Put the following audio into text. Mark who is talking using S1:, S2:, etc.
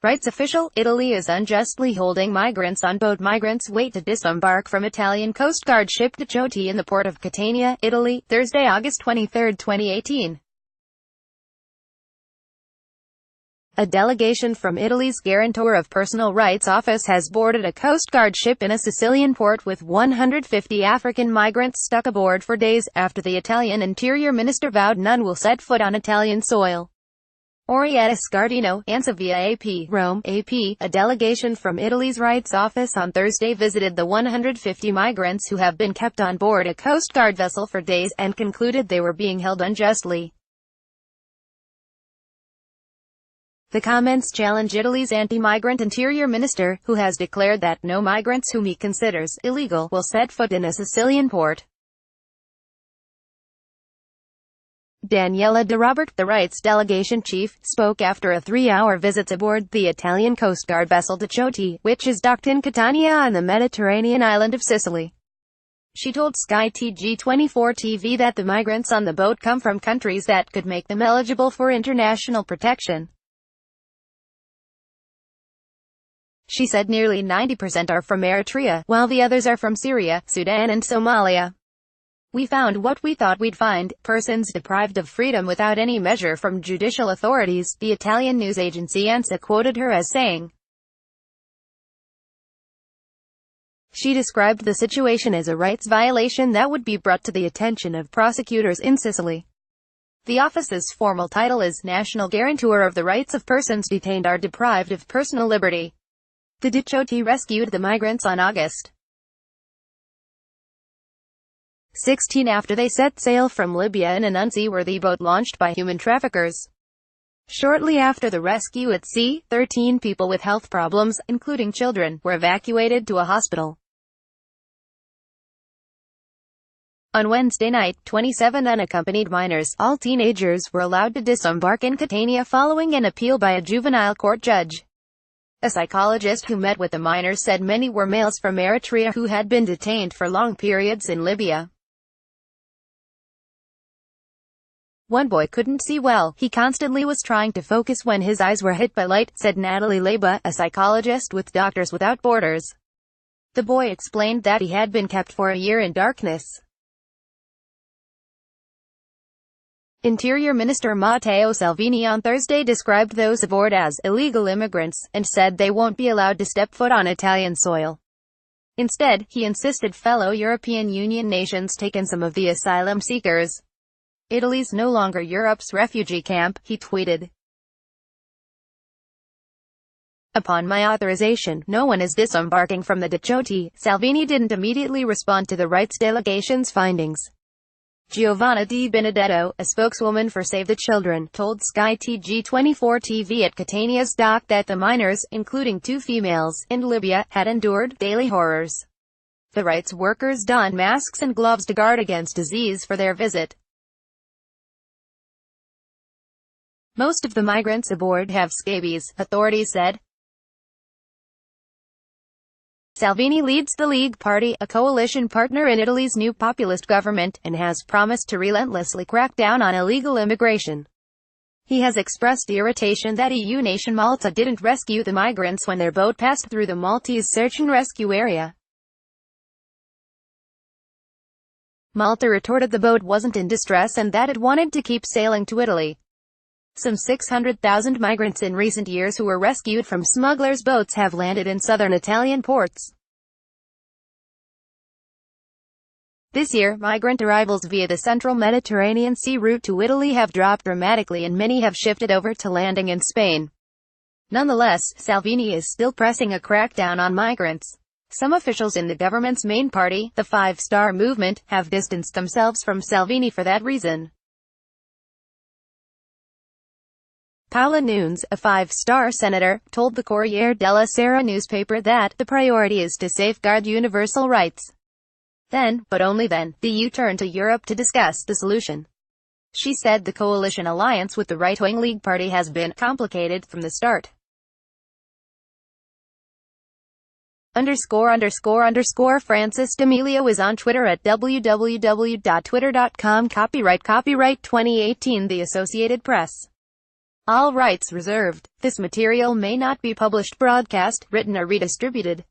S1: Rights official, Italy is unjustly holding migrants on boat. Migrants wait to disembark from Italian Coast Guard ship Choti in the port of Catania, Italy, Thursday, August 23, 2018. A delegation from Italy's Guarantor of Personal Rights Office has boarded a Coast Guard ship in a Sicilian port with 150 African migrants stuck aboard for days, after the Italian Interior Minister vowed none will set foot on Italian soil. Orietta Scardino, ANSA via AP, Rome, AP, a delegation from Italy's Rights Office on Thursday visited the 150 migrants who have been kept on board a Coast Guard vessel for days, and concluded they were being held unjustly. The comments challenge Italy's anti-migrant interior minister, who has declared that no migrants whom he considers illegal will set foot in a Sicilian port. Daniela De Robert, the rights delegation chief, spoke after a 3-hour visit aboard the Italian Coast Guard vessel Choti, which is docked in Catania on the Mediterranean island of Sicily. She told Sky TG24 TV that the migrants on the boat come from countries that could make them eligible for international protection. She said nearly 90% are from Eritrea, while the others are from Syria, Sudan and Somalia. We found what we thought we'd find, persons deprived of freedom without any measure from judicial authorities, the Italian news agency ANSA quoted her as saying. She described the situation as a rights violation that would be brought to the attention of prosecutors in Sicily. The office's formal title is National Guarantor of the Rights of Persons Detained or Deprived of Personal Liberty. The Choti rescued the migrants on August 16 after they set sail from Libya in an unseaworthy boat launched by human traffickers. Shortly after the rescue at sea, 13 people with health problems, including children, were evacuated to a hospital. On Wednesday night, 27 unaccompanied minors, all teenagers, were allowed to disembark in Catania following an appeal by a juvenile court judge. A psychologist who met with the minors said many were males from Eritrea who had been detained for long periods in Libya. One boy couldn't see well, he constantly was trying to focus when his eyes were hit by light, said Natalie Leba, a psychologist with Doctors Without Borders. The boy explained that he had been kept for a year in darkness. Interior Minister Matteo Salvini on Thursday described those aboard as illegal immigrants, and said they won't be allowed to step foot on Italian soil. Instead, he insisted fellow European Union nations take in some of the asylum seekers. Italy's no longer Europe's refugee camp, he tweeted. Upon my authorization, no one is disembarking from the Choti. Salvini didn't immediately respond to the rights delegation's findings. Giovanna Di Benedetto, a spokeswoman for Save the Children, told Sky TG24 TV at Catania's dock that the minors, including 2 females, in Libya, had endured daily horrors. The rights workers donned masks and gloves to guard against disease for their visit. Most of the migrants aboard have scabies, authorities said. Salvini leads the League Party, a coalition partner in Italy's new populist government, and has promised to relentlessly crack down on illegal immigration. He has expressed irritation that EU nation Malta didn't rescue the migrants when their boat passed through the Maltese search and rescue area. Malta retorted the boat wasn't in distress and that it wanted to keep sailing to Italy. Some 600,000 migrants in recent years who were rescued from smugglers' boats have landed in southern Italian ports. This year, migrant arrivals via the central Mediterranean Sea route to Italy have dropped dramatically and many have shifted over to landing in Spain. Nonetheless, Salvini is still pressing a crackdown on migrants. Some officials in the government's main party, the Five Star Movement, have distanced themselves from Salvini for that reason. Paola Nunes, a five-star senator, told the Corriere della Sera newspaper that the priority is to safeguard universal rights. Then, but only then, the EU turned to Europe to discuss the solution. She said the coalition alliance with the right-wing League Party has been complicated from the start. ___Francis D'Amelio is on Twitter at www.twitter.com. Copyright 2018 The Associated Press. All rights reserved. This material may not be published, broadcast, written or redistributed.